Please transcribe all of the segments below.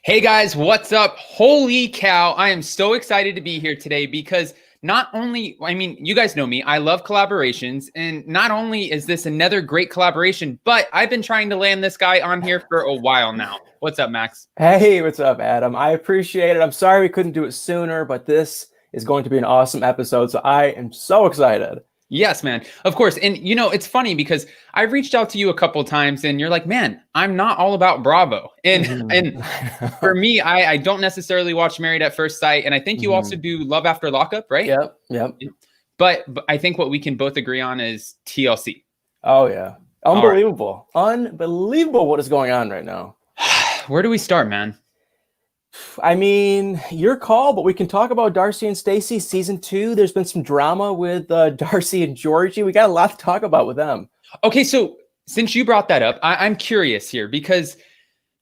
Hey guys, what's up? Holy cow. I am so excited to be here today because you guys know me, I love collaborations. And not only is this another great collaboration, but I've been trying to land this guy on here for a while now. What's up, Max? Hey, what's up, Adam? I appreciate it. I'm sorry we couldn't do it sooner, but this is going to be an awesome episode, so I am so excited. Yes, man. Of course. And it's funny because I've reached out to you a couple times and you're like, man, I'm not all about Bravo. And for me, I don't necessarily watch Married at First Sight. And I think you also do Love After Lockup, right? Yep. But I think what we can both agree on is TLC. Oh, yeah. Unbelievable. Unbelievable what is going on right now. Where do we start, man? I mean, your call, but we can talk about Darcy and Stacey season 2. There's been some drama with Darcy and Georgie. We got a lot to talk about with them. Okay, so since you brought that up, I'm curious here because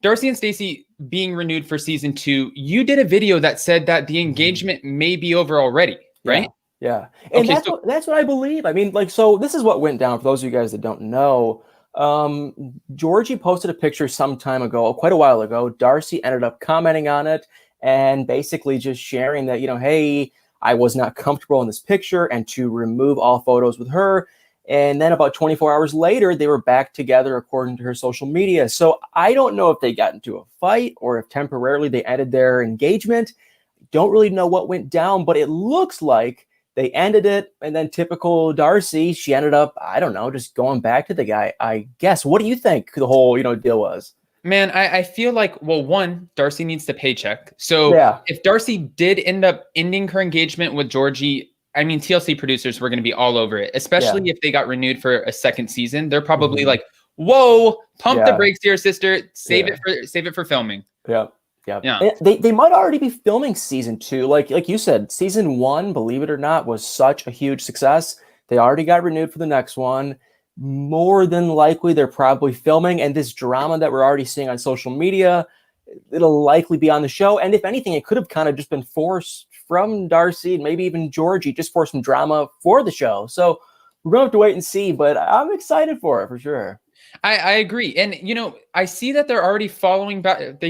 Darcy and Stacey being renewed for season 2, you did a video that said that the engagement may be over already, right? Yeah. And Okay, that's what I believe. I mean, so this is what went down for those of you guys that don't know. Georgie posted a picture some time ago, quite a while ago. Darcy ended up commenting on it and basically just sharing that, hey, I was not comfortable in this picture and to remove all photos with her. And then about 24 hours later, they were back together according to her social media. So I don't know if they got into a fight or if temporarily they ended their engagement. Don't really know what went down, but it looks like they ended it, and then typical Darcy, she ended up, I don't know, just going back to the guy, I guess. What do you think the whole, deal was? Man, I feel like, well, one, Darcy needs the paycheck. So if Darcy did end up ending her engagement with Georgie, I mean, TLC producers were going to be all over it, especially if they got renewed for a second season. They're probably like, whoa, pump the brakes here, sister. Save it for filming. Yeah. They might already be filming season 2. Like you said, season 1, believe it or not, was such a huge success. They already got renewed for the next one. More than likely, they're probably filming. And this drama that we're already seeing on social media, it'll likely be on the show. And if anything, it could have kind of just been forced from Darcy and maybe even Georgie, just for some drama for the show. So we're going to have to wait and see. But I'm excited for it, for sure. I agree. And, I see that they're already following back.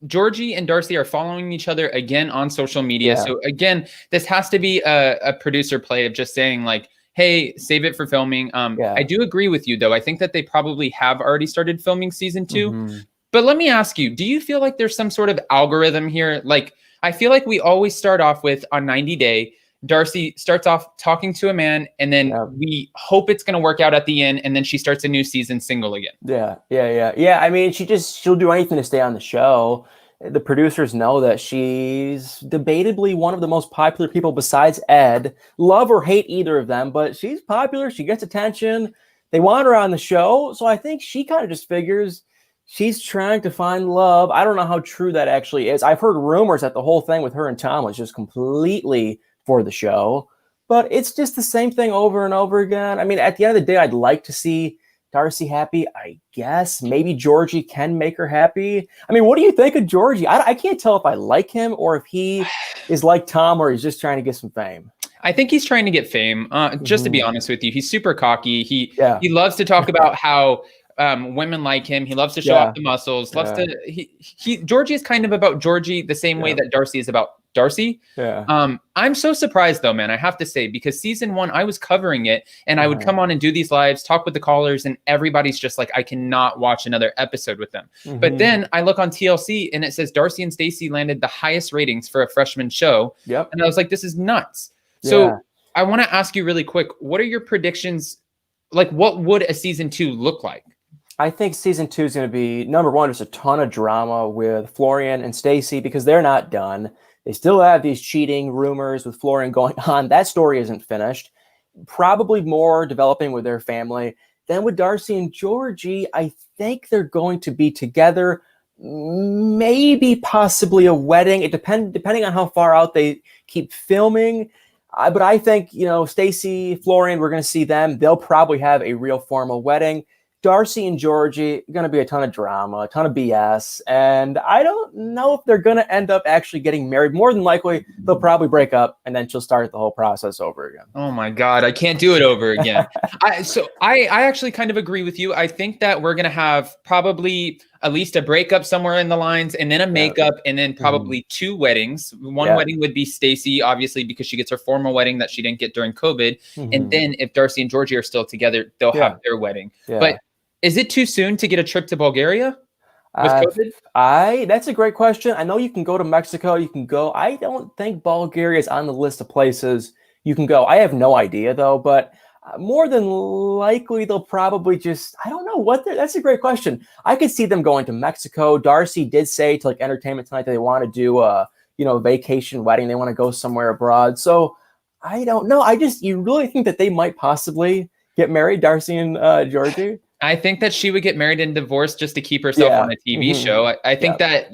Georgie and Darcy are following each other again on social media. So again, this has to be a producer play of just saying like, hey, save it for filming. I do agree with you, though. I think that they probably have already started filming season 2. But let me ask you, do you feel like there's some sort of algorithm here? Like, I feel like we always start off with on 90 Day, Darcy starts off talking to a man, and then we hope it's going to work out at the end, and then she starts a new season single again. Yeah. I mean, she'll do anything to stay on the show. The producers know that she's debatably one of the most popular people besides Ed. Love or hate either of them, but she's popular. She gets attention. They want her on the show. So I think she kind of just figures she's trying to find love. I don't know how true that actually is. I've heard rumors that the whole thing with her and Tom was just completely for the show, but it's just the same thing over and over again. I mean, at the end of the day, I'd like to see Darcy happy, I guess. Maybe Georgie can make her happy. I mean, what do you think of Georgie? I can't tell if I like him or if he is like Tom or he's just trying to get some fame. I think he's trying to get fame. Just to be honest with you, he's super cocky. He loves to talk about how women like him. He loves to show off the muscles. Georgie is kind of about Georgie the same way that Darcy is about Darcy. I'm so surprised though, man, I have to say, because season 1, I was covering it and I would come on and do these lives, talk with the callers, and everybody's just like, I cannot watch another episode with them. But then I look on TLC and it says Darcy and Stacey landed the highest ratings for a freshman show. And I was like, this is nuts. So I want to ask you really quick, what are your predictions? Like, what would a season 2 look like? I think season 2 is going to be, number one, there's a ton of drama with Florian and Stacey because they're not done. They still have these cheating rumors with Florian going on. That story isn't finished. Probably more developing with their family. Then with Darcy and Georgie, I think they're going to be together. Maybe possibly a wedding. It depending on how far out they keep filming. But I think, Stacey, Florian, we're going to see them. They'll probably have a real formal wedding. Darcy and Georgie, going to be a ton of drama, a ton of BS. And I don't know if they're going to end up actually getting married. More than likely, they'll probably break up and then she'll start the whole process over again. Oh my God, I can't do it over again. I actually kind of agree with you. I think that we're going to have probably at least a breakup somewhere in the lines, and then a makeup, and then probably 2 weddings. One wedding would be Stacey, obviously, because she gets her formal wedding that she didn't get during COVID. And then if Darcy and Georgie are still together, they'll have their wedding. But is it too soon to get a trip to Bulgaria with COVID? That's a great question. I know you can go to Mexico. You can go. I don't think Bulgaria is on the list of places you can go. I have no idea, though, but more than likely, they'll probably just, I don't know what that's a great question. I could see them going to Mexico. Darcy did say to like Entertainment Tonight that they want to do a vacation wedding. They want to go somewhere abroad. So I don't know. You really think that they might possibly get married, Darcy and Georgie? I think that she would get married and divorced just to keep herself on a TV show. I think that,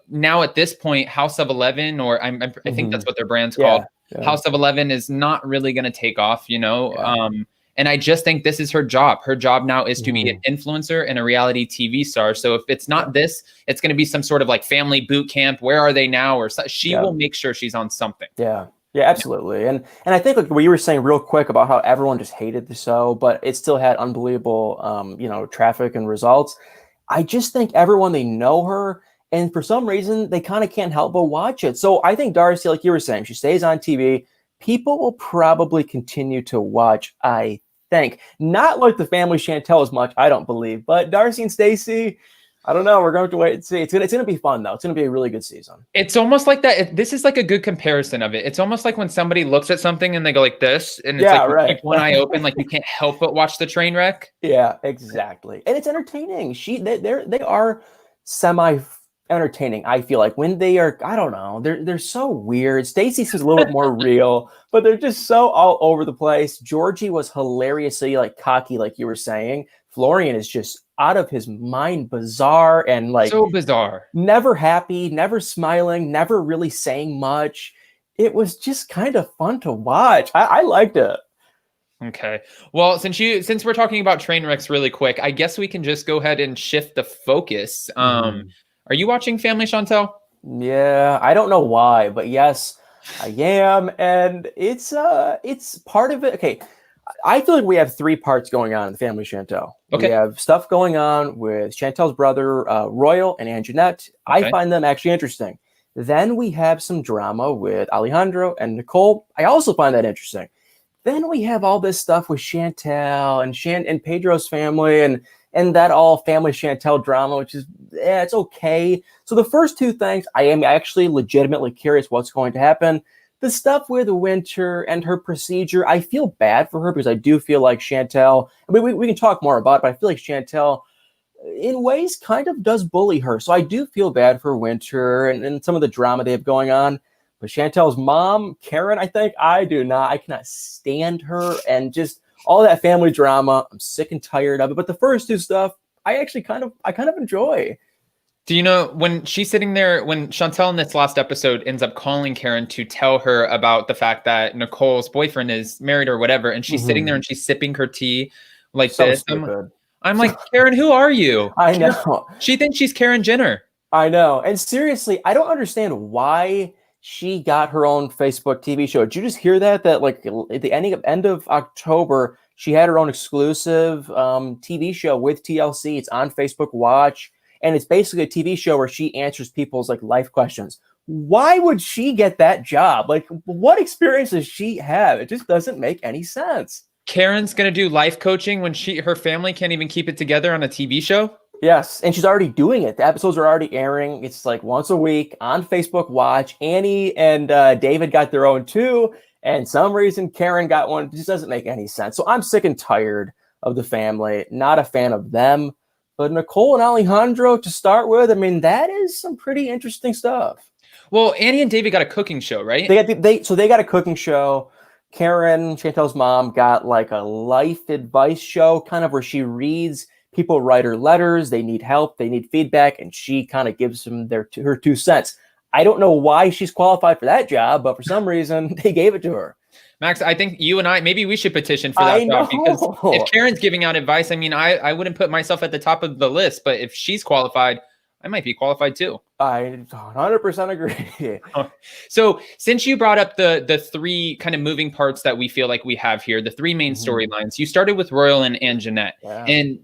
now at this point, House of 11, or I think that's what their brand's called. House of 11 is not really going to take off, and I just think this is her job. Her job now is to be an influencer and a reality TV star. So if it's not this, it's going to be some sort of like family boot camp. Where are they now? Or she will make sure she's on something. Yeah, absolutely. And I think like what you were saying real quick about how everyone just hated the show, but it still had unbelievable, traffic and results. I just think everyone, they know her. And for some reason, they kind of can't help but watch it. So I think Darcy, like you were saying, she stays on TV. People will probably continue to watch, I think. Not like the family Chantel as much, I don't believe. But Darcy and Stacey, I don't know. We're going to wait and see. It's gonna be fun, though. It's going to be a really good season. It's almost like that. This is like a good comparison of it. It's almost like when somebody looks at something and they go like this. And it's keep one eye open. Like you can't help but watch the train wreck. Yeah, exactly. And it's entertaining. They are semi entertaining. I feel like when they are, I don't know, they're so weird. Stacey seems a little bit more real, but they're just so all over the place. Georgie was hilariously like cocky, like you were saying. Florian is just out of his mind, bizarre and like so bizarre. Never happy, never smiling, never really saying much. It was just kind of fun to watch. I liked it. Okay. Well, since we're talking about train wrecks really quick, I guess we can just go ahead and shift the focus. Are you watching Family Chantel? Yeah, I don't know why, but yes, I am, and it's part of it. Okay, I feel like we have 3 parts going on in the Family Chantel. Okay. We have stuff going on with Chantel's brother, Royal, and Anjanette. Okay. I find them actually interesting. Then we have some drama with Alejandro and Nicole. I also find that interesting. Then we have all this stuff with Chantel and Pedro's family and that all Family Chantel drama, which is, it's okay. So the first 2 things, I am actually legitimately curious what's going to happen. The stuff with Winter and her procedure, I feel bad for her because I do feel like Chantel, I mean, we can talk more about it, but I feel like Chantel, in ways, kind of does bully her. So I do feel bad for Winter and some of the drama they have going on. But Chantel's mom, Karen, I cannot stand her and just all that family drama. I'm sick and tired of it. But the first 2 stuff, I actually kind of enjoy. Do you know when she's sitting there, when Chantel in this last episode ends up calling Karen to tell her about the fact that Nicole's boyfriend is married or whatever, and she's sitting there and she's sipping her tea like so this. I'm like, Karen, who are you? I know. She thinks she's Karen Jenner. I know. And seriously, I don't understand why she got her own Facebook TV show. Did you just hear that? That like at the end of October, she had her own exclusive TV show with TLC. It's on Facebook Watch. And it's basically a TV show where she answers people's like life questions. Why would she get that job? Like, what experience does she have? It just doesn't make any sense. Karen's going to do life coaching when her family can't even keep it together on a TV show? Yes, and she's already doing it. The episodes are already airing. It's like once a week on Facebook Watch. Annie and David got their own too. And some reason Karen got one. It just doesn't make any sense. So I'm sick and tired of the family. Not a fan of them. But Nicole and Alejandro to start with, I mean, that is some pretty interesting stuff. Well, Annie and David got a cooking show, right? They got a cooking show. Karen, Chantel's mom, got like a life advice show, kind of where she reads. People write her letters. They need help. They need feedback. And she kind of gives them her 2 cents. I don't know why she's qualified for that job, but for some reason, they gave it to her. Max, I think you and I, maybe we should petition for that job, because if Karen's giving out advice, I mean, I wouldn't put myself at the top of the list, but if she's qualified, I might be qualified too. I 100% agree. So since you brought up the 3 kind of moving parts that we feel like we have here, the 3 main storylines, you started with Royal and Jeanette. Yeah. And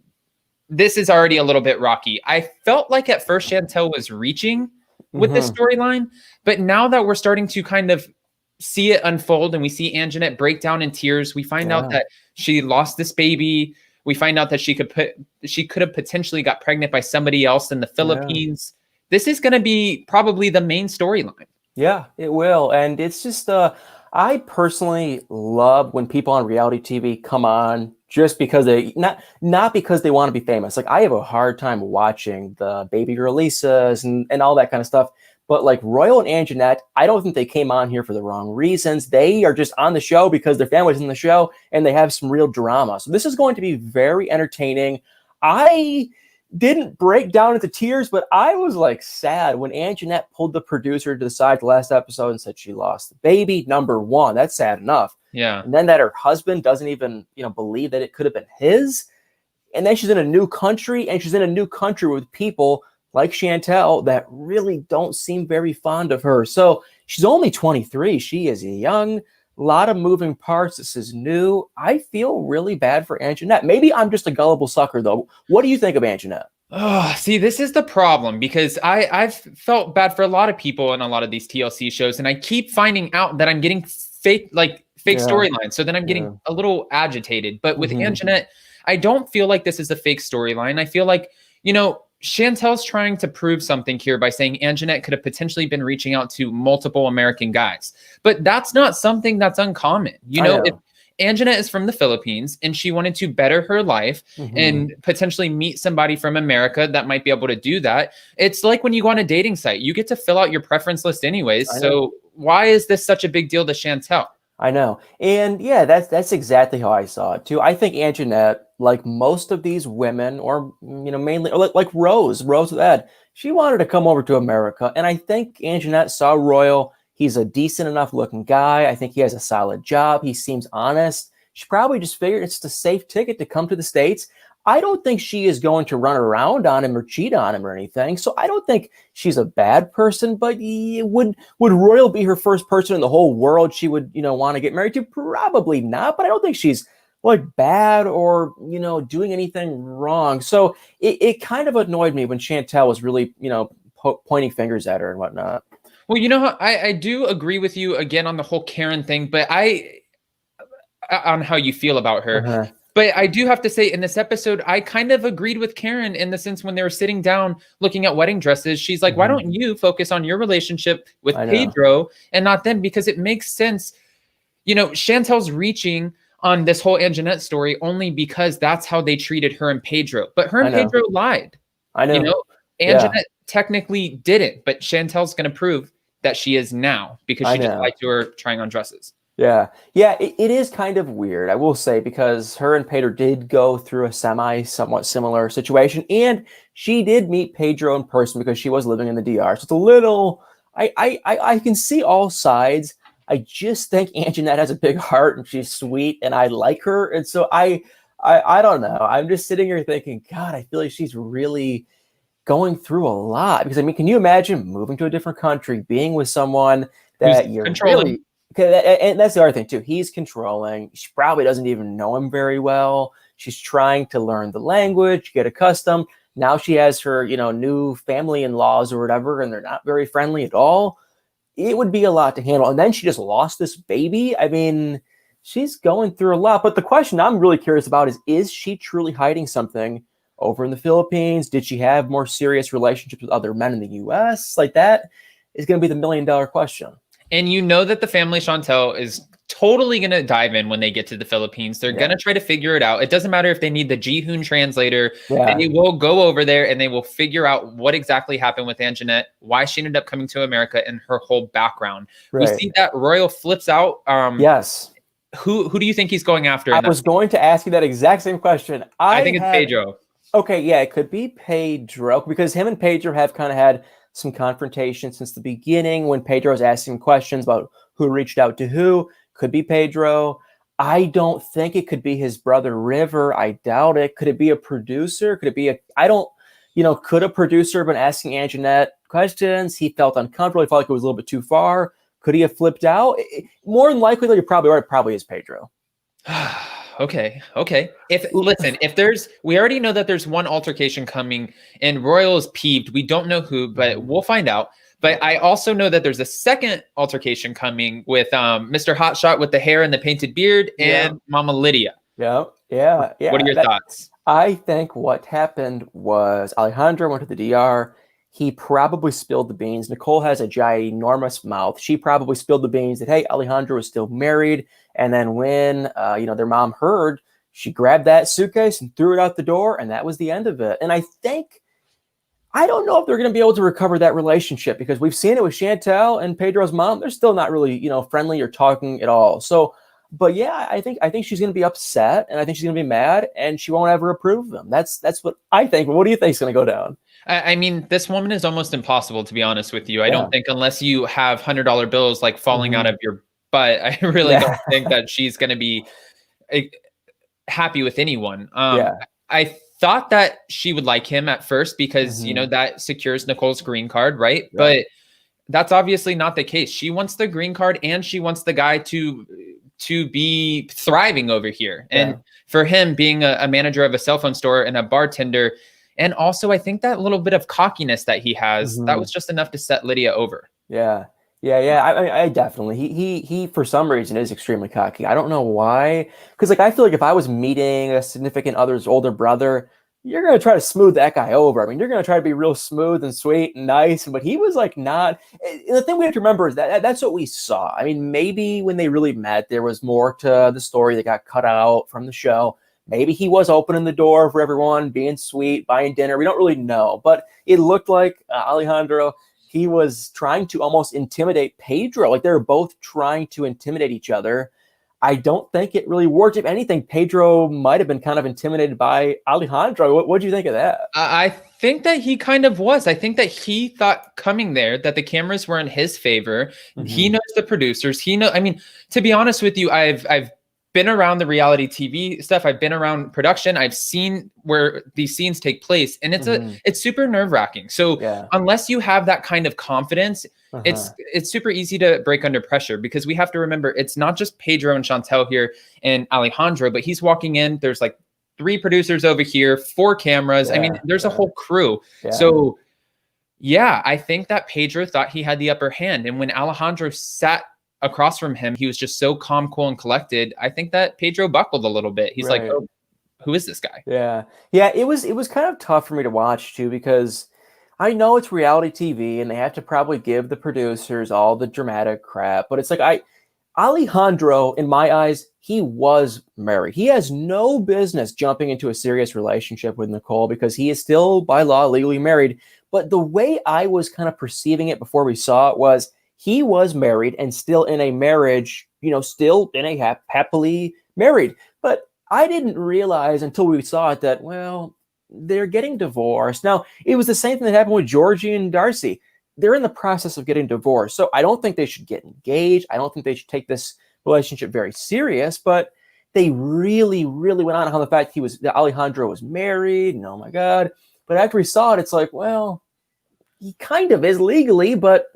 this is already a little bit rocky. I felt like at first Chantel was reaching with this storyline, but now that we're starting to kind of see it unfold and we see Anjanette break down in tears, we find out that she lost this baby. We find out that she could have potentially got pregnant by somebody else in the Philippines. This is going to be probably the main storyline. Yeah, it will. And it's just, I personally love when people on reality TV come on just because they, not because they want to be famous. Like, I have a hard time watching the Baby Girl Lisas and all that kind of stuff. But like Royal and Anjanette, I don't think they came on here for the wrong reasons. They are just on the show because their family's in the show and they have some real drama. So this is going to be very entertaining. I didn't break down into tears, but I was like sad when Anjanette pulled the producer to the side the last episode and said she lost the baby. Number one, that's sad enough. Yeah. And then that her husband doesn't even, believe that it could have been his. And then she's in a new country, and she's in a new country with people like Chantel that really don't seem very fond of her. So she's only 23. She is young. A lot of moving parts. This is new. I feel really bad for Anjanette. Maybe I'm just a gullible sucker, though. What do you think of Anjanette? Oh, see, this is the problem, because I've felt bad for a lot of people in a lot of these TLC shows, and I keep finding out that I'm getting fake storylines. So then I'm getting a little agitated. But with Anjanette, I don't feel like this is a fake storyline. I feel like, Chantel's trying to prove something here by saying Anjanette could have potentially been reaching out to multiple American guys. But that's not something that's uncommon. If Anjanette is from the Philippines and she wanted to better her life and potentially meet somebody from America that might be able to do that, it's like when you go on a dating site, you get to fill out your preference list anyways. So why is this such a big deal to Chantel? I know. And yeah, that's exactly how I saw it too. I think Anjanette, like most of these women, or mainly or like Rose with Ed, she wanted to come over to America. And I think Anjanette saw Royal. He's a decent enough looking guy. I think he has a solid job. He seems honest. She probably just figured it's a safe ticket to come to the States. I don't think she is going to run around on him or cheat on him or anything. So I don't think she's a bad person, but would Royal be her first person in the whole world she would, want to get married to? Probably not, but I don't think she's like bad or, doing anything wrong. So it kind of annoyed me when Chantel was really, pointing fingers at her and whatnot. Well, I do agree with you again on the whole Karen thing, but on how you feel about her. But I do have to say, in this episode, I kind of agreed with Karen in the sense when they were sitting down looking at wedding dresses. She's like, why don't you focus on your relationship with Pedro and not them? Because it makes sense. Chantel's reaching on this whole Anjanette story only because that's how they treated her and Pedro. But her and Pedro lied. I know. Anjanette technically didn't, but Chantel's going to prove that she is now because she just lied to her trying on dresses. Yeah, it is kind of weird, I will say, because her and Pedro did go through a somewhat similar situation, and she did meet Pedro in person because she was living in the DR. So it's a little, I can see all sides. I just think Anjanette has a big heart and she's sweet, and I like her, and so I don't know. I'm just sitting here thinking, God, I feel like she's really going through a lot. Because can you imagine moving to a different country, being with someone that you're controlling? And that's the other thing too. He's controlling. She probably doesn't even know him very well. She's trying to learn the language, get accustomed. Now she has her, new family in-laws or whatever, and they're not very friendly at all. It would be a lot to handle. And then she just lost this baby. She's going through a lot. But the question I'm really curious about is she truly hiding something over in the Philippines? Did she have more serious relationships with other men in the U.S.? Like, that is going to be the $1,000,000 question. And that the family Chantel is totally going to dive in when they get to the Philippines. They're going to try to figure it out. It doesn't matter if they need the Jihoon translator. And they will go over there and they will figure out what exactly happened with Anjanette, why she ended up coming to America, and her whole background. We see that Royal flips out. Yes. Who do you think he's going after? I was going to ask you that exact same question. I think it's Pedro. Okay, yeah, it could be Pedro, because him and Pedro have kind of had some confrontation since the beginning when Pedro was asking questions about who reached out to who. Could be Pedro. I don't think it could be his brother River. I doubt it. Could it be a producer? Could it be could a producer have been asking Anjanette questions? He felt uncomfortable. He felt like it was a little bit too far. Could he have flipped out? More than likely, you're probably right. It probably is Pedro. Okay. We already know that there's one altercation coming and Royal is peeved. We don't know who, but we'll find out. But I also know that there's a second altercation coming with Mr. Hotshot with the hair and the painted beard and Mama Lydia. Yeah. What are your thoughts? I think what happened was Alejandro went to the DR. He probably spilled the beans. Nicole has a ginormous mouth. She probably spilled the beans that, hey, Alejandro is still married. And then when, their mom heard, she grabbed that suitcase and threw it out the door. And that was the end of it. And I don't know if they're going to be able to recover that relationship because we've seen it with Chantel and Pedro's mom. They're still not really, friendly or talking at all. So, but yeah, I think she's going to be upset and I think she's going to be mad and she won't ever approve of them. That's what I think. What do you think is going to go down? I mean, this woman is almost impossible, to be honest with you. I don't think unless you have $100 bills like falling out of your butt, I really don't think that she's going to be happy with anyone. I thought that she would like him at first because, that secures Nicole's green card, right? But that's obviously not the case. She wants the green card and she wants the guy to be thriving over here. And for him being a manager of a cell phone store and a bartender, and also I think that little bit of cockiness that he has, that was just enough to set Lydia over. Yeah. I definitely, he for some reason is extremely cocky. I don't know why. Cause I feel like if I was meeting a significant other's older brother, you're going to try to smooth that guy over. I mean, you're going to try to be real smooth and sweet and nice, but he was not. And the thing we have to remember is that's what we saw. I mean, maybe when they really met, there was more to the story that got cut out from the show. Maybe he was opening the door for everyone, being sweet, buying dinner. We don't really know, but it looked like Alejandro, he was trying to almost intimidate Pedro. Like they were both trying to intimidate each other. I don't think it really worked. If anything, Pedro might have been kind of intimidated by Alejandro. What do you think of that? I think that he kind of was. I think that he thought coming there that the cameras were in his favor. He knows the producers. I mean, to be honest with you, I've been around the reality TV stuff. I've been around production. I've seen where these scenes take place, and it's super nerve-wracking. So unless you have that kind of confidence, it's super easy to break under pressure because we have to remember it's not just Pedro and Chantel here and Alejandro, but he's walking in. There's like 3 producers over here, 4 cameras. I mean, there's a whole crew. So I think that Pedro thought he had the upper hand, and when Alejandro sat across from him, he was just so calm, cool, and collected. I think that Pedro buckled a little bit. He's like, oh, who is this guy? Yeah. It was kind of tough for me to watch too, because I know it's reality TV and they have to probably give the producers all the dramatic crap, but it's like Alejandro, in my eyes, he was married. He has no business jumping into a serious relationship with Nicole because he is still by law legally married. But the way I was kind of perceiving it before we saw it was he was married and still in a marriage, still in a happily married. But I didn't realize until we saw it that, well, they're getting divorced. Now, it was the same thing that happened with Georgie and Darcy. They're in the process of getting divorced. So I don't think they should get engaged. I don't think they should take this relationship very serious, but they really, really went on the fact that Alejandro was married. And oh my God. But after we saw it, it's like, well, he kind of is legally, but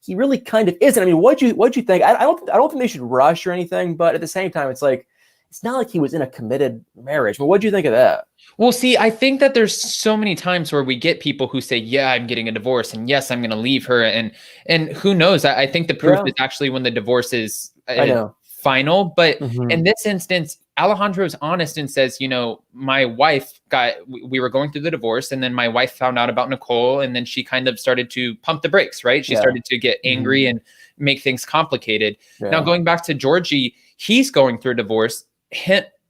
he really kind of isn't. I mean, what'd you think? I don't think they should rush or anything, but at the same time, it's like, it's not like he was in a committed marriage. But what'd you think of that? Well, see, I think that there's so many times where we get people who say, yeah, I'm getting a divorce, and yes, I'm going to leave her. And who knows? I think the proof is actually when the divorce is final. But in this instance, Alejandro's honest and says, my wife we were going through the divorce, and then my wife found out about Nicole, and then she kind of started to pump the brakes, right? She started to get angry and make things complicated. Now, going back to Georgie, he's going through a divorce.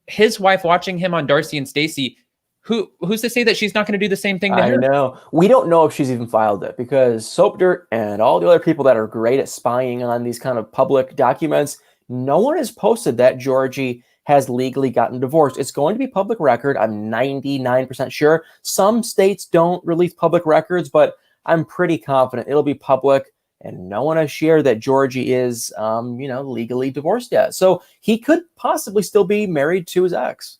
His wife watching him on Darcy and Stacey, who's to say that she's not going to do the same thing to her? I know. We don't know if she's even filed it because Soap Dirt and all the other people that are great at spying on these kind of public documents, no one has posted that Georgie has legally gotten divorced. It's going to be public record. I'm 99% sure. Some states don't release public records, but I'm pretty confident it'll be public. And no one has shared that Georgie is, legally divorced yet. So he could possibly still be married to his ex.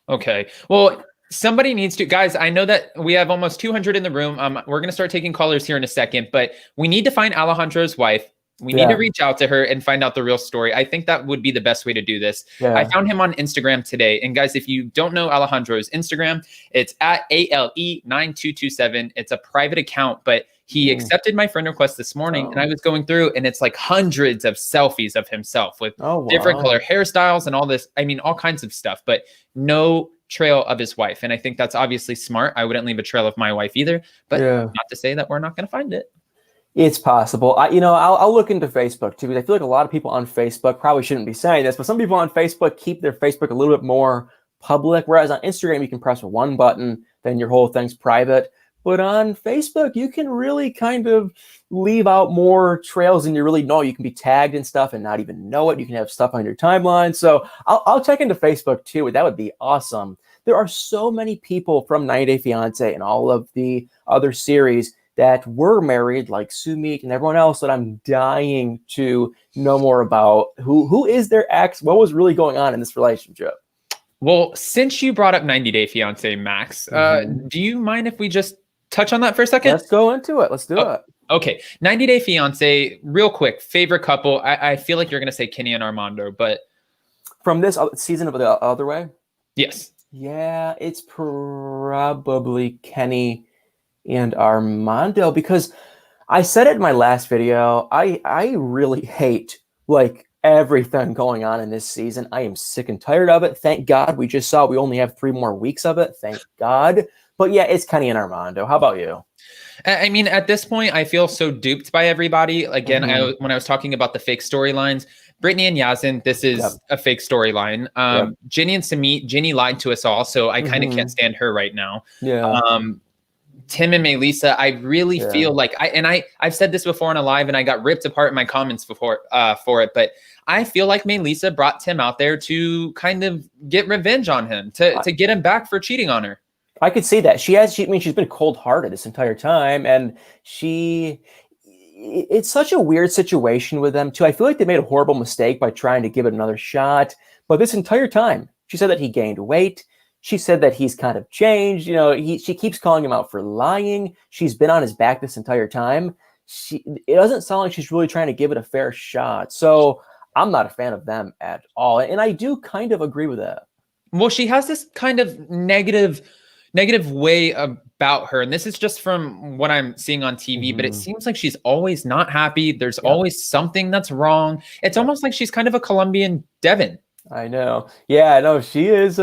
Okay. Well, somebody needs to, guys, I know that we have almost 200 in the room. We're going to start taking callers here in a second, but we need to find Alejandro's wife. We need to reach out to her and find out the real story. I think that would be the best way to do this. I found him on Instagram today. And guys, if you don't know Alejandro's Instagram, it's at ALE9227. It's a private account, but he accepted my friend request this morning, and I was going through, and it's like hundreds of selfies of himself with different color hairstyles and all this. I mean, all kinds of stuff, but no trail of his wife. And I think that's obviously smart. I wouldn't leave a trail of my wife either, but not to say that we're not going to find it. It's possible. I'll look into Facebook too, because I feel like a lot of people on Facebook probably shouldn't be saying this, but some people on Facebook keep their Facebook a little bit more public, whereas on Instagram, you can press one button, then your whole thing's private. But on Facebook, you can really kind of leave out more trails than you really know. You can be tagged and stuff and not even know it. You can have stuff on your timeline. So I'll check into Facebook too. That would be awesome. There are so many people from 90 Day Fiancé and all of the other series that were married, like Sumit and everyone else, that I'm dying to know more about. Who is their ex? What was really going on in this relationship? Well, since you brought up 90 Day Fiancé, Max, do you mind if we just touch on that for a second? Let's go into it. Let's do it. Okay. 90 Day Fiancé, real quick, favorite couple. I feel like you're going to say Kenny and Armando, but... From this season of The Other Way? Yes. Yeah, it's probably Kenny and Armando, because I said it in my last video, I really hate like everything going on in this season. I am sick and tired of it. Thank God we just saw we only have 3 more weeks of it. Thank God. But yeah, it's Kenny and Armando. How about you? I mean, at this point, I feel so duped by everybody. Again, when I was talking about the fake storylines, Brittany and Yazin, this is a fake storyline. Ginny and Sumit, Ginny lied to us all, so I kind of can't stand her right now. Tim and Melissa, I really feel like I've said this before on a live, and I got ripped apart in my comments before for it, but I feel like Melissa brought Tim out there to kind of get revenge on him, to get him back for cheating on her. I could see that. She's been cold-hearted this entire time, and it's such a weird situation with them too. I feel like they made a horrible mistake by trying to give it another shot, but this entire time, she said that he gained weight. She said that he's kind of changed. She keeps calling him out for lying. She's been on his back this entire time. It doesn't sound like she's really trying to give it a fair shot. So I'm not a fan of them at all. And I do kind of agree with that. Well, she has this kind of negative way about her. And this is just from what I'm seeing on TV, but it seems like she's always not happy. There's always something that's wrong. It's almost like she's kind of a Colombian Devin. I know. Yeah, no, she is.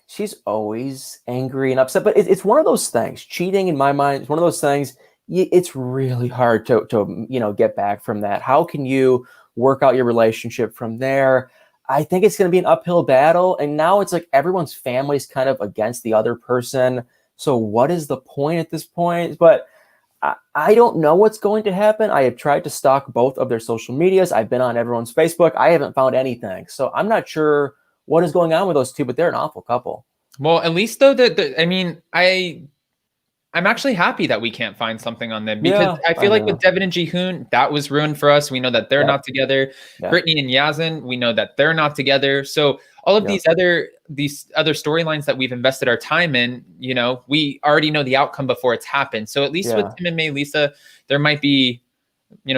She's always angry and upset, but it's one of those things. Cheating, in my mind, is one of those things. It's really hard to get back from that. How can you work out your relationship from there? I think it's going to be an uphill battle, and now it's like everyone's family's kind of against the other person. So what is the point at this point? But I don't know what's going to happen. I have tried to stalk both of their social medias. I've been on everyone's Facebook. I haven't found anything, so I'm not sure what is going on with those two, but they're an awful couple. Well, at least though, I'm actually happy that we can't find something on them, because I feel like with Devin and Jihoon, that was ruined for us. We know that they're not together. Brittany and Yazin, we know that they're not together. So all of these other storylines that we've invested our time in, we already know the outcome before it's happened. So at least with Tim and Melissa, there might be,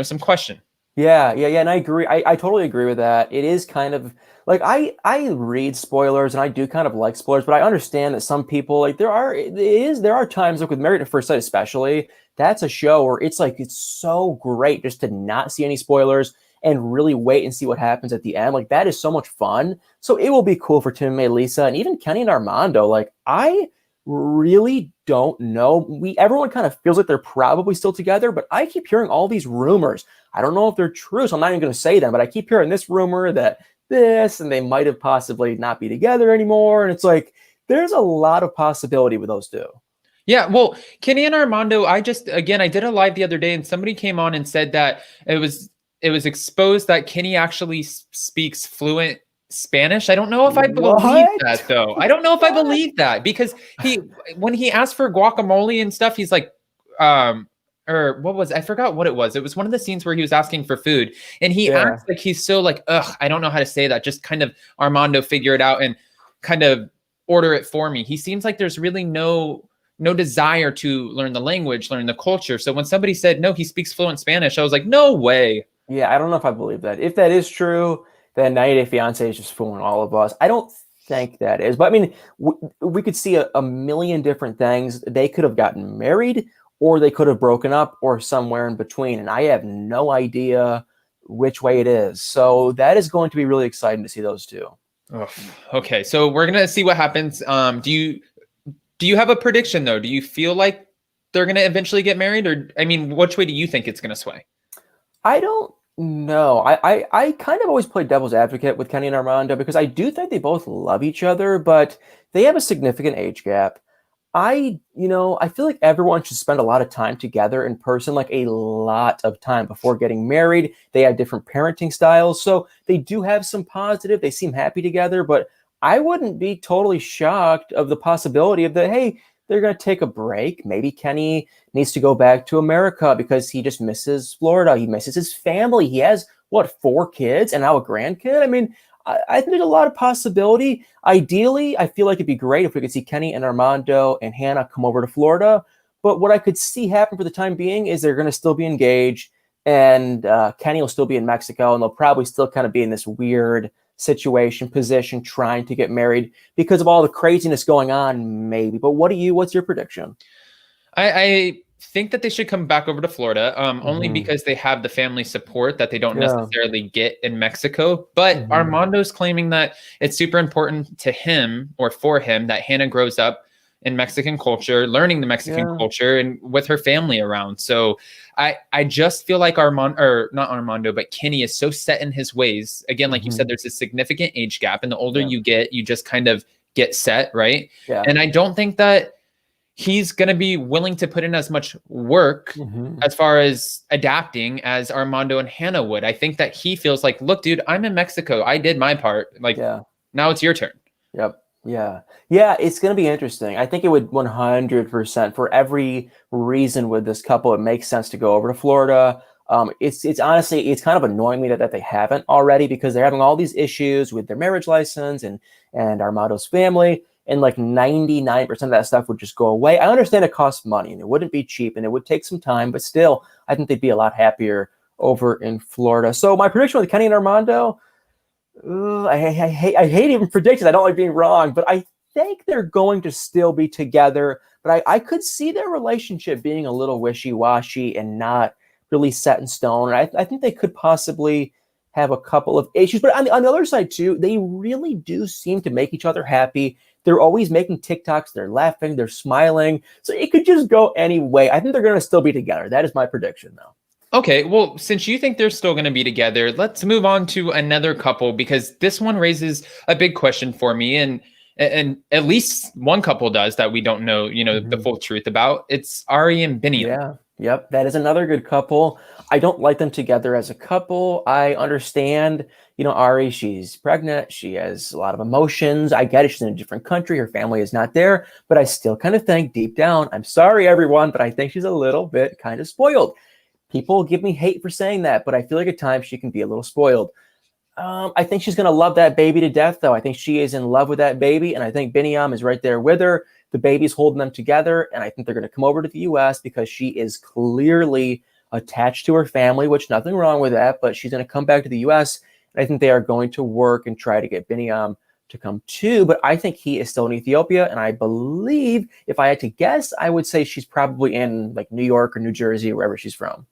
some question. Yeah. And I agree. I totally agree with that. It is kind of like, I read spoilers and I do kind of like spoilers, but I understand that some people, like, there are times, like with Married at First Sight especially, that's a show where it's like, it's so great just to not see any spoilers and really wait and see what happens at the end. Like, that is so much fun. So it will be cool for Tim and Melissa, and even Kenny and Armando. Like, I really don't know. Everyone kind of feels like they're probably still together, but I keep hearing all these rumors. I don't know if they're true, so I'm not even going to say them, but I keep hearing this rumor that this, and they might have possibly not be together anymore. And it's like, there's a lot of possibility with those two. Yeah, well, Kenny and Armando, I did a live the other day, and somebody came on and said that it was exposed that Kenny actually speaks fluent Spanish. I don't know if I believe that, though. I don't know if I believe that, because when he asked for guacamole and stuff, he's like, or what was, I forgot what it was. It was one of the scenes where he was asking for food, and he acts like he's so like, I don't know how to say that. Just kind of Armando figure it out and kind of order it for me. He seems like there's really no desire to learn the language, learn the culture. So when somebody said, no, he speaks fluent Spanish, I was like, no way. Yeah, I don't know if I believe that. If that is true, then 90 Day Fiance is just fooling all of us. I don't think that is. But I mean, we could see a million different things. They could have gotten married, or they could have broken up, or somewhere in between. And I have no idea which way it is. So that is going to be really exciting to see those two. Oh, okay, so we're gonna see what happens. Do you have a prediction though? Do you feel like they're gonna eventually get married, or I mean, which way do you think it's gonna sway? I don't know. I kind of always play devil's advocate with Kenny and Armando because I do think they both love each other, but they have a significant age gap. I feel like everyone should spend a lot of time together in person, like a lot of time before getting married. They have different parenting styles, so they do have some positive. They seem happy together, but I wouldn't be totally shocked of the possibility of that. Hey, they're going to take a break. Maybe Kenny needs to go back to America because he just misses Florida. He misses his family. He has, what, 4 kids and now a grandkid? I mean, I think there's a lot of possibility. Ideally, I feel like it'd be great if we could see Kenny and Armando and Hannah come over to Florida. But what I could see happen for the time being is they're going to still be engaged, and Kenny will still be in Mexico, and they'll probably still kind of be in this weird position, trying to get married because of all the craziness going on, maybe. But what's your prediction? I think that they should come back over to Florida, only because they have the family support that they don't necessarily get in Mexico. But Armando's claiming that it's super important to him, or for him, that Hannah grows up in Mexican culture, learning the Mexican culture, and with her family around. So I just feel like not Armando, but Kenny is so set in his ways. Again, like you said, there's a significant age gap, and the older you get, you just kind of get set, right? Yeah. And I don't think that he's going to be willing to put in as much work as far as adapting as Armando and Hannah would. I think that he feels like, look, dude, I'm in Mexico. I did my part. Like, now it's your turn. Yep. Yeah. Yeah. It's going to be interesting. I think it would 100% for every reason with this couple, it makes sense to go over to Florida. It's honestly, it's kind of annoying me that they haven't already, because they're having all these issues with their marriage license and Armando's family. And like 99% of that stuff would just go away. I understand it costs money and it wouldn't be cheap and it would take some time, but still, I think they'd be a lot happier over in Florida. So my prediction with Kenny and Armando, I hate even predictions. I don't like being wrong, but I think they're going to still be together. But I could see their relationship being a little wishy-washy and not really set in stone. And I think they could possibly have a couple of issues. But on the other side, too, they really do seem to make each other happy. They're always making TikToks. They're laughing. They're smiling. So it could just go any way. I think they're going to still be together. That is my prediction, though. Okay, well, since you think they're still going to be together, let's move on to another couple, because this one raises a big question for me, and at least one couple does that we don't know, the full truth about. It's Ari and Biniam. Yeah, yep, that is another good couple. I don't like them together as a couple. I understand, Ari, she's pregnant. She has a lot of emotions. I get it. She's in a different country. Her family is not there. But I still kind of think deep down, I'm sorry, everyone, but I think she's a little bit kind of spoiled. People give me hate for saying that, but I feel like at times she can be a little spoiled. I think she's going to love that baby to death, though. I think she is in love with that baby, and I think Biniam is right there with her. The baby's holding them together, and I think they're going to come over to the U.S. because she is clearly attached to her family, which nothing wrong with that, but she's going to come back to the U.S., and I think they are going to work and try to get Biniam to come too, but I think he is still in Ethiopia, and I believe, if I had to guess, I would say she's probably in like New York or New Jersey, wherever she's from.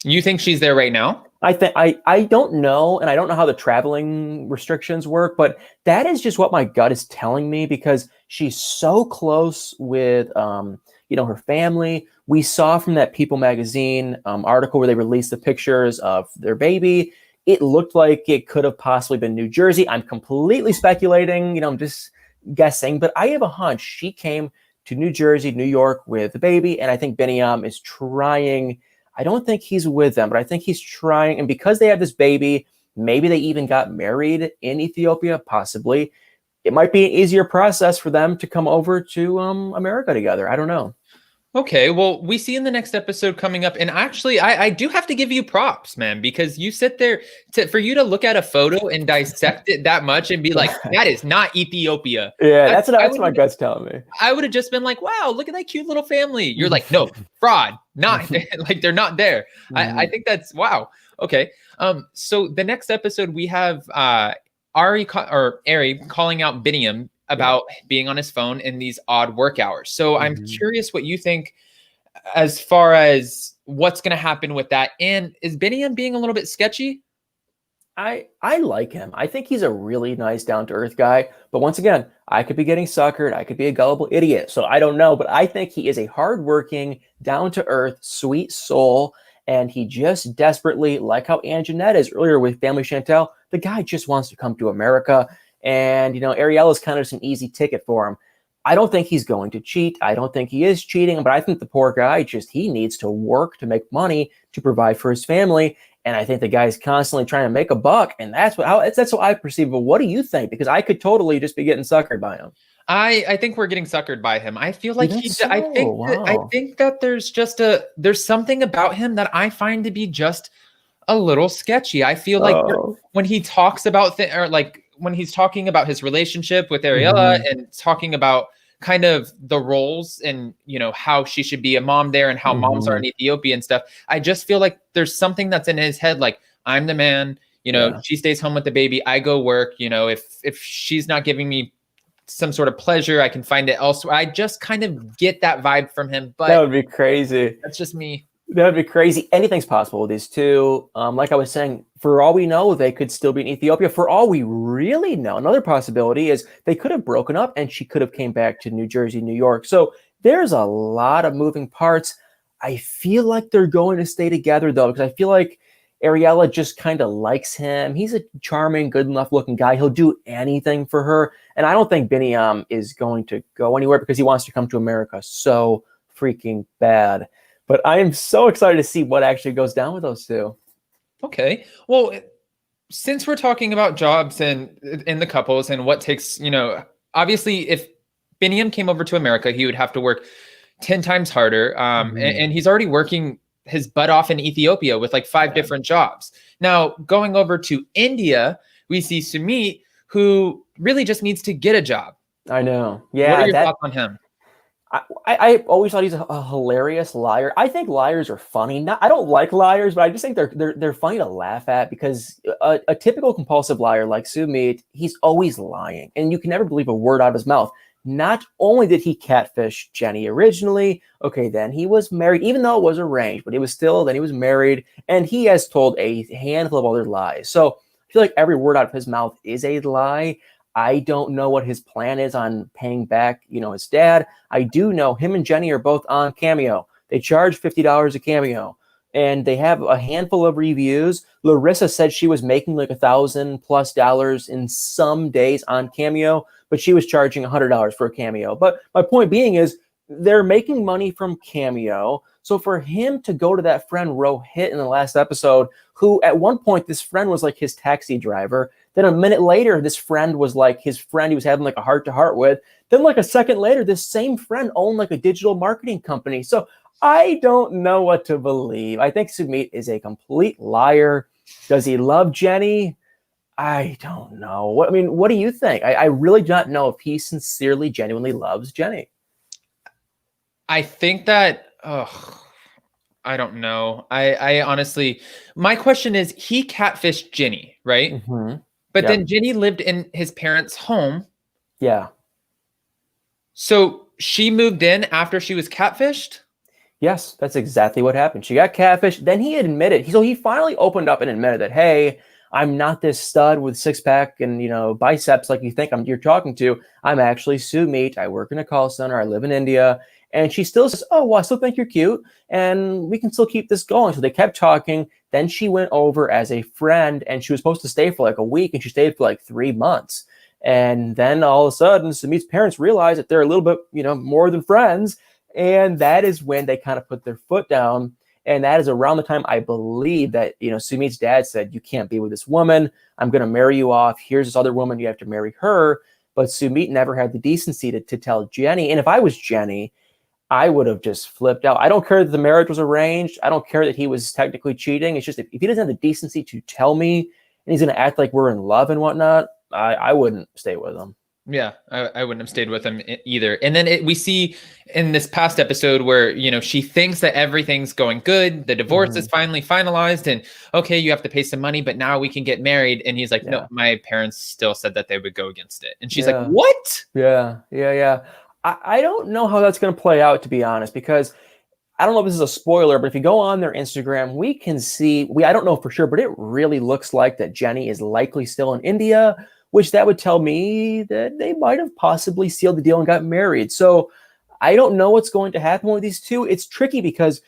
You think she's there right now? I don't know, and I don't know how the traveling restrictions work, but that is just what my gut is telling me, because she's so close with her family. We saw from that People magazine article where they released the pictures of their baby. It looked like it could have possibly been New Jersey. I'm completely speculating, I'm just guessing, but I have a hunch she came to New Jersey, New York with the baby, and I think Biniam is trying. I don't think he's with them, but I think he's trying. And because they have this baby, maybe they even got married in Ethiopia, possibly. It might be an easier process for them to come over to America together. I don't know. Okay, well, we see in the next episode coming up, and actually, I do have to give you props, man, because you sit there for you to look at a photo and dissect it that much and be like, that is not Ethiopia. Yeah, that's what my gut's telling me. I would have just been like, wow, look at that cute little family. You're like, no, fraud, not like they're not there. I think that's wow. Okay. So the next episode we have Ari calling out Biniam about being on his phone in these odd work hours. So I'm curious what you think as far as what's going to happen with that. And is Biniam being a little bit sketchy? I like him. I think he's a really nice, down-to-earth guy. But once again, I could be getting suckered. I could be a gullible idiot. So I don't know. But I think he is a hardworking, down-to-earth, sweet soul. And he just desperately, like how Aunt Jeanette is earlier with Family Chantel, the guy just wants to come to America. And, Ariel is kind of just an easy ticket for him. I don't think he's going to cheat. I don't think he is cheating. But I think the poor guy he needs to work to make money to provide for his family. And I think the guy's constantly trying to make a buck. And that's what I perceive. But what do you think? Because I could totally just be getting suckered by him. I think we're getting suckered by him. I feel like I think that there's something about him that I find to be just a little sketchy. I feel like when he talks about when he's talking about his relationship with Ariella and talking about kind of the roles and, how she should be a mom there and how moms are in Ethiopia and stuff. I just feel like there's something that's in his head. Like, I'm the man, she stays home with the baby. I go work, if she's not giving me some sort of pleasure, I can find it elsewhere. I just kind of get that vibe from him, but that would be crazy. That's just me. That would be crazy. Anything's possible with these two. Like I was saying, for all we know, they could still be in Ethiopia. For all we really know, another possibility is they could have broken up and she could have came back to New Jersey, New York. So there's a lot of moving parts. I feel like they're going to stay together, though, because I feel like Ariella just kind of likes him. He's a charming, good enough looking guy. He'll do anything for her. And I don't think Biniam is going to go anywhere because he wants to come to America so freaking bad. But I am so excited to see what actually goes down with those two. Okay. Well, since we're talking about jobs and in the couples and what takes, obviously if Biniam came over to America, he would have to work 10 times harder. And he's already working his butt off in Ethiopia with like 5 different jobs. Now, going over to India, we see Sumit, who really just needs to get a job. I know. Yeah. What are your thoughts on him? I always thought he's a hilarious liar. I think liars are funny. I don't like liars, but I just think they're funny to laugh at because a typical compulsive liar like Sumit, he's always lying, and you can never believe a word out of his mouth. Not only did he catfish Jenny originally, okay, then he was married, even though it was arranged, but then he was married, and he has told a handful of other lies. So I feel like every word out of his mouth is a lie. I don't know what his plan is on paying back, his dad. I do know him and Jenny are both on Cameo. They charge $50 a Cameo, and they have a handful of reviews. Larissa said she was making like $1,000+ in some days on Cameo, but she was charging $100 for a Cameo. But my point being is they're making money from Cameo. So for him to go to that friend Rohit in the last episode, who at one point this friend was like his taxi driver, then a minute later this friend was like his friend he was having like a heart-to-heart with, then like a second later this same friend owned like a digital marketing company. So I don't know what to believe. I think Sumit is a complete liar. Does he love Jenny? I don't know. What do you think? I really do not know if he sincerely, genuinely loves Jenny. I think that, I don't know. I honestly, my question is, he catfished Jenny, right? But then Jenny lived in his parents' home. Yeah. So she moved in after she was catfished? Yes, that's exactly what happened. She got catfished. Then he admitted, so he finally opened up and admitted that, hey, I'm not this stud with six-pack and, biceps like you think you're talking to. I'm actually Sumit. I work in a call center. I live in India. And she still says, oh, well, I still think you're cute, and we can still keep this going. So they kept talking. Then she went over as a friend, and she was supposed to stay for like a week, and she stayed for like 3 months. And then all of a sudden, Sumit's parents realized that they're a little bit, more than friends. And that is when they kind of put their foot down. And that is around the time I believe that, Sumit's dad said, you can't be with this woman. I'm going to marry you off. Here's this other woman. You have to marry her. But Sumit never had the decency to tell Jenny. And if I was Jenny, I would have just flipped out. I don't care that the marriage was arranged. I don't care that he was technically cheating. It's just if he doesn't have the decency to tell me and he's going to act like we're in love and whatnot, I wouldn't stay with him. Yeah, I wouldn't have stayed with him either. And then we see in this past episode where, she thinks that everything's going good. The divorce is finally finalized and okay, you have to pay some money, but now we can get married. And he's like, no, my parents still said that they would go against it. And she's like, what? Yeah. I don't know how that's going to play out, to be honest, because I don't know if this is a spoiler, but if you go on their Instagram, we can see, I don't know for sure, but it really looks like that Jenny is likely still in India, which that would tell me that they might have possibly sealed the deal and got married. So I don't know what's going to happen with these two. It's tricky because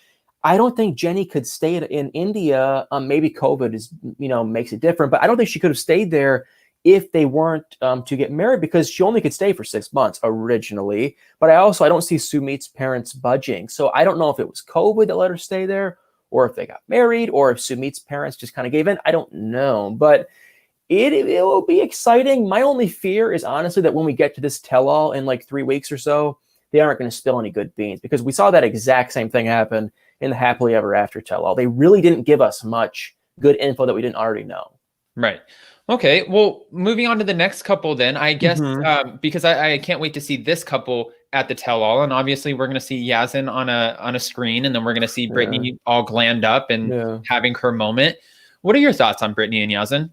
I don't think Jenny could stay in India. Maybe COVID is, makes it different, but I don't think she could have stayed there if they weren't to get married, because she only could stay for 6 months originally. But I don't see Sumit's parents budging. So I don't know if it was COVID that let her stay there, or if they got married, or if Sumit's parents just kind of gave in. I don't know, but it will be exciting. My only fear is honestly that when we get to this tell-all in like 3 weeks or so, they aren't going to spill any good beans, because we saw that exact same thing happen in the Happily Ever After tell-all. They really didn't give us much good info that we didn't already know. Right. Okay. Well, moving on to the next couple then, I guess, because I can't wait to see this couple at the tell-all. And obviously we're going to see Yazin on a screen, and then we're going to see Brittany all glammed up and having her moment. What are your thoughts on Brittany and Yazin?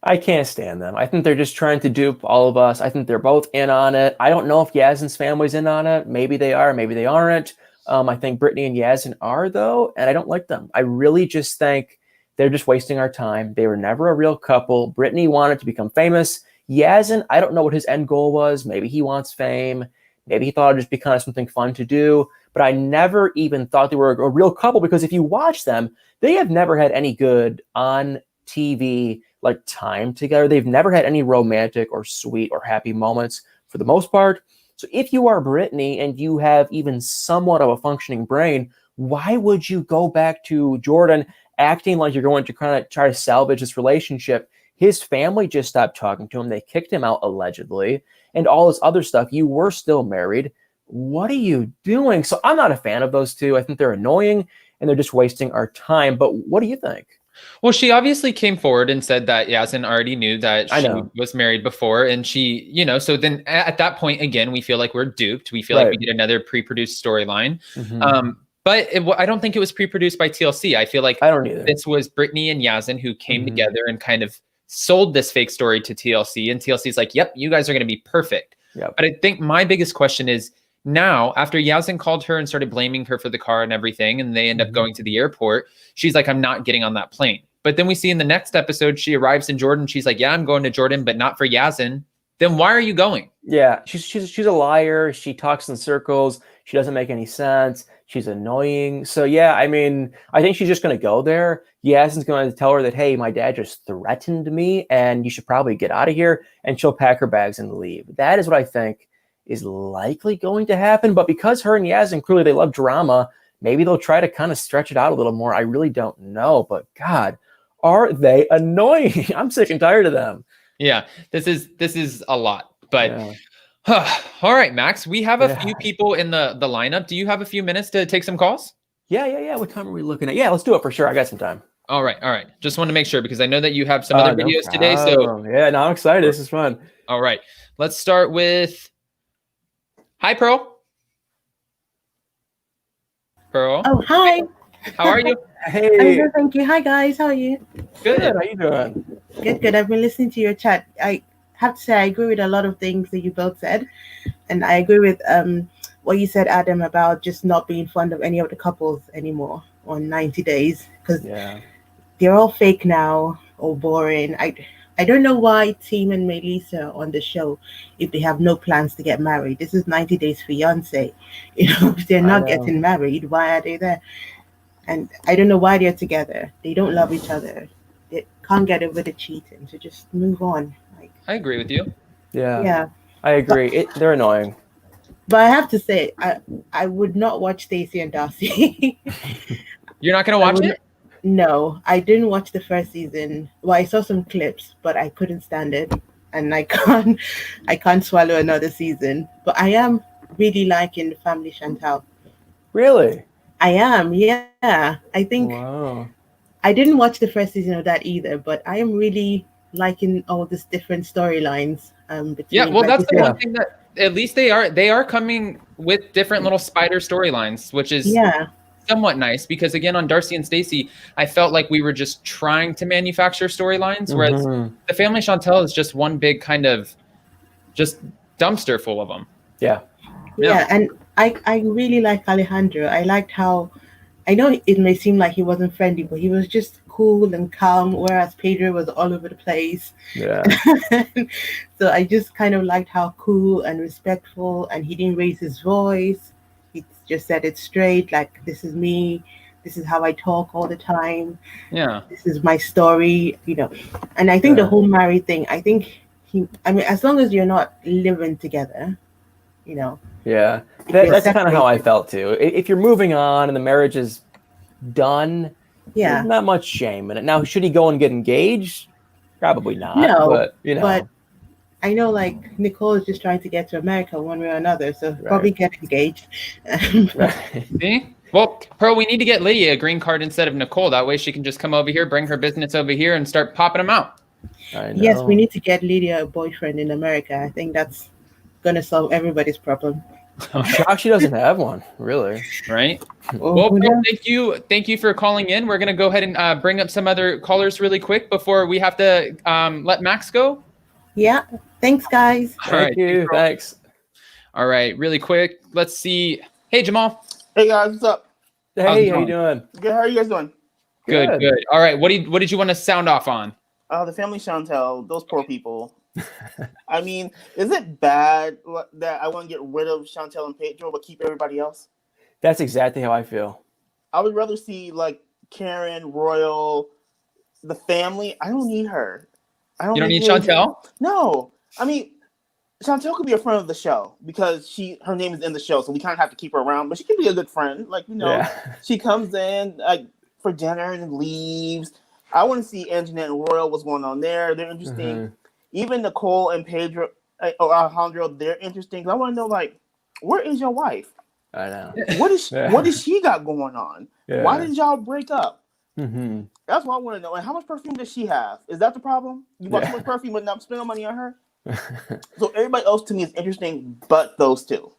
I can't stand them. I think they're just trying to dupe all of us. I think they're both in on it. I don't know if Yazin's family's in on it. Maybe they are, maybe they aren't. I think Brittany and Yazin are, though, and I don't like them. I really just think they're just wasting our time. They were never a real couple. Brittany wanted to become famous. Yazin, I don't know what his end goal was. Maybe he wants fame. Maybe he thought it'd just be kind of something fun to do. But I never even thought they were a real couple, because if you watch them, they have never had any good on TV like time together. They've never had any romantic or sweet or happy moments for the most part. So if you are Brittany and you have even somewhat of a functioning brain, why would you go back to Jordan acting like you're going to kind of try to salvage this relationship? His family just stopped talking to him. They kicked him out allegedly, and all this other stuff. You were still married. What are you doing? So I'm not a fan of those two. I think they're annoying and they're just wasting our time. But what do you think? Well, she obviously came forward and said that Yazin already knew that she was married before. And she, so then at that point, again, we feel like we're duped. We feel like we get another pre-produced storyline. But I don't think it was pre-produced by TLC. I feel like this was Brittany and Yazin who came together and kind of sold this fake story to TLC. And TLC's like, yep, you guys are going to be perfect. But I think my biggest question is, now, after Yazin called her and started blaming her for the car and everything, and they end up going to the airport, she's like, I'm not getting on that plane. But then we see in the next episode, she arrives in Jordan. She's like, yeah, I'm going to Jordan, but not for Yazin. Then why are you going? Yeah, she's a liar. She talks in circles. She doesn't make any sense. She's annoying. So yeah, I mean, I think she's just going to go there. Yazin's going to tell her that, hey, my dad just threatened me and you should probably get out of here. And she'll pack her bags and leave. That is what I think is likely going to happen. But because her and Yazin, clearly they love drama, maybe they'll try to kind of stretch it out a little more. I really don't know. But God, are they annoying? I'm sick and tired of them. Yeah, this is a lot. But all right, Max, we have a few people in the lineup. Do you have a few minutes to take some calls? Yeah. What time are we looking at? Yeah, let's do it for sure. I got some time. All right. Just want to make sure, because I know that you have some other videos today. So yeah, no, I'm excited. This is fun. All right. Let's start with hi, Pearl. Pearl. Oh, hi. How are you? Hey. I'm good, thank you. Hi, guys. How are you? Good. How you doing? Good. I've been listening to your chat. I have to say I agree with a lot of things that you both said. And I agree with what you said, Adam, about just not being fond of any of the couples anymore on 90 Days. Because they're all fake now or boring. I don't know why Tim and Melissa are on the show if they have no plans to get married. This is 90 Days Fiancé. If they're not getting married, why are they there? And I don't know why they're together. They don't love each other. They can't get over the cheating. So just move on. I agree with you. Yeah. I agree. They're annoying. But I have to say, I would not watch Stacey and Darcy. You're not going to watch it? No, I didn't watch the first season. Well, I saw some clips, but I couldn't stand it. And I can't swallow another season. But I am really liking the family Chantal. Really? I am. Yeah. I think Wow. I didn't watch the first season of that either, but I am really liking all these different storylines Yeah, between, well, like that's you the said. one thing that at least they are coming with different little spider storylines, which is Yeah. somewhat nice because again on Darcy and Stacey, I felt like we were just trying to manufacture storylines, whereas the family Chantel is just one big kind of just dumpster full of them. Yeah. Yeah, and I really like Alejandro. I liked how I know it may seem like he wasn't friendly, but he was just cool and calm, whereas Pedro was all over the place. Yeah. So I just kind of liked how cool and respectful, and he didn't raise his voice. He just said it straight, like, this is me, this is how I talk all the time. Yeah. This is my story, And I think the whole married thing, I think as long as you're not living together, Yeah, that's kind of how I felt too. If you're moving on and the marriage is done, there's not much shame in it. Now, should he go and get engaged? Probably not. No, but But I know, like, Nicole is just trying to get to America one way or another, so probably get engaged. See? Well, Pearl, we need to get Lydia a green card instead of Nicole. That way she can just come over here, bring her business over here, and start popping them out. I know. Yes, we need to get Lydia a boyfriend in America. I think that's going to solve everybody's problem. I'm shocked she doesn't have one, really. Right? Well, Pearl, thank you for calling in. We're going to go ahead and bring up some other callers really quick before we have to let Max go. Yeah. Thanks, guys. Thank you. Thanks. All right. Really quick. Let's see. Hey, Jamal. Hey, guys. What's up? Hey, how you doing? Good. How are you guys doing? Good. All right. What did you want to sound off on? The family Chantel, those poor people. I mean, is it bad that I want to get rid of Chantel and Pedro but keep everybody else? That's exactly how I feel. I would rather see, like, Karen, Royal, the family. I don't need her. You don't need Chantel? No. I mean, Chantel could be a friend of the show because her name is in the show, so we kind of have to keep her around. But she can be a good friend. Like, she comes in like for dinner and leaves. I want to see Anjanette and Royal, what's going on there. They're interesting. Even Nicole and Pedro, Alejandro, they're interesting. I want to know, like, where is your wife? I know. What does she got going on? Yeah. Why did y'all break up? That's what I want to know. And how much perfume does she have? Is that the problem? You bought too much perfume but not spending money on her? So everybody else to me is interesting, but those two.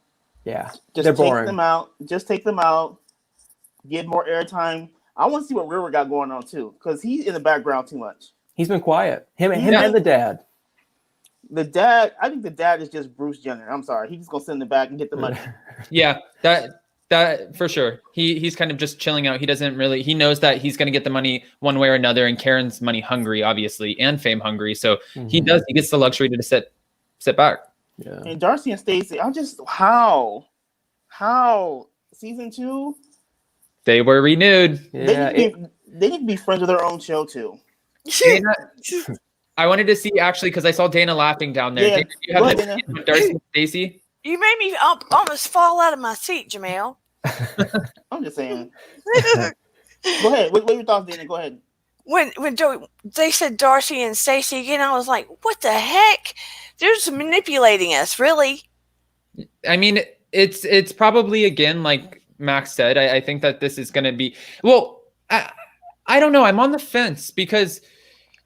Yeah, just they're take boring. them out. Just take them out. Give more airtime. I want to see what River got going on too, because he's in the background too much. He's been quiet. Him and the dad. The dad, I think the dad is just Bruce Jenner. I'm sorry, he's just gonna sit in the back and get the money. Yeah, that for sure. He's kind of just chilling out. He doesn't really. He knows that he's gonna get the money one way or another, and Karen's money hungry, obviously, and fame hungry. So he gets the luxury to sit back. Yeah. And Darcy and Stacey, I'm just how season 2. They were renewed. Yeah, they need to be friends with their own show too. Dana, I wanted to see actually because I saw Dana laughing down there. Yeah. Dana, do you have that with Darcy and Stacey? You made me almost fall out of my seat, Jamel. I'm just saying. Go ahead. What are your thoughts, Dana? Go ahead. When they said Darcy and Stacey again, I was like, what the heck? They're just manipulating us, really. I mean, it's probably, again, like Max said, I think that this is going to be, well, I don't know. I'm on the fence because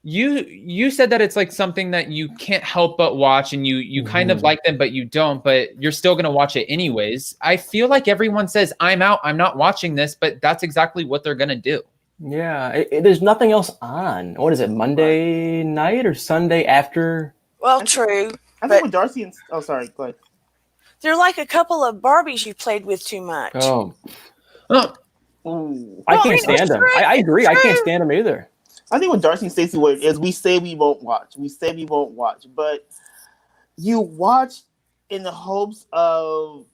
you said that it's like something that you can't help but watch and you kind of like them, but you don't, but you're still going to watch it anyways. I feel like everyone says, I'm out, I'm not watching this, but that's exactly what they're going to do. Yeah. There's nothing else on. What is it? Monday night or Sunday after? Well, true. I think with Darcy and, oh, sorry, go ahead. They're like a couple of Barbies you played with too much. Oh. Ooh. I can't stand them. I agree. I can't stand them either. I think with Darcy and Stacey, what it is, we say we won't watch. We say we won't watch, but you watch in the hopes of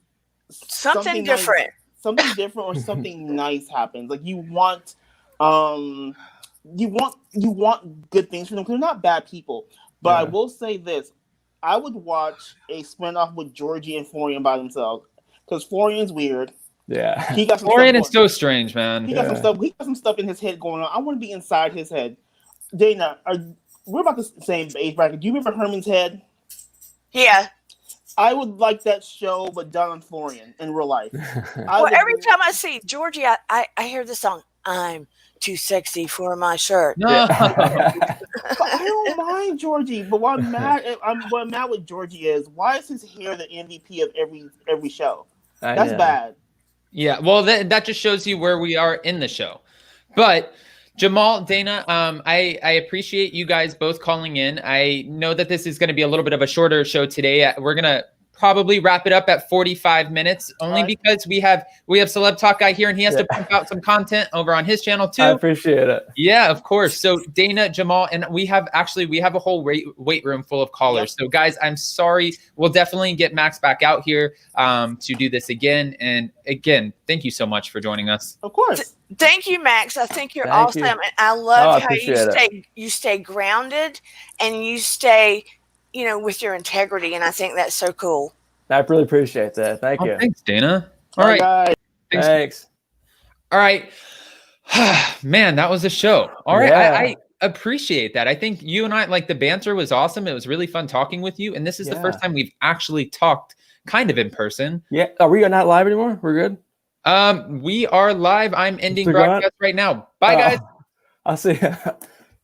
something different. Something different or something nice happens. Like you want good things for them because they're not bad people. But I will say this. I would watch a spinoff with Georgie and Florian by themselves because Florian's weird. Yeah, he got some Florian is so strange, man. He got some stuff. He got some stuff in his head going on. I want to be inside his head. Dana, we're about the same age bracket. Do you remember Herman's head? Yeah. I would like that show, but done on Florian in real life. Well, every time I see Georgie, I hear the song, I'm too sexy for my shirt. No. But I don't mind Georgie. But what I'm mad with Georgie is, why is his hair the MVP of every show? That's bad. Yeah, well, that just shows you where we are in the show. But Jamal, Dana, I appreciate you guys both calling in. I know that this is going to be a little bit of a shorter show today. We're going to probably wrap it up at 45 minutes, only because we have Celeb Talk Guy here, and he has to pump out some content over on his channel too. I appreciate it. Yeah, of course. So Dana, Jamal, and we have a whole weight room full of callers. So guys, I'm sorry. We'll definitely get Max back out here to do this again. And again, thank you so much for joining us. Of course. Thank you, Max. I think you're awesome. And I love how you stay grounded and you stay, with your integrity. And I think that's so cool. I really appreciate that. Thank you. Thanks, Dana. All right. Thanks. All right. Man, that was a show. All right. I appreciate that. I think you and I, like, the banter was awesome. It was really fun talking with you. And this is the first time we've actually talked kind of in person. Yeah. Are we not live anymore? We're good? We are live. I'm ending broadcast right now. Bye, guys. I'll see you.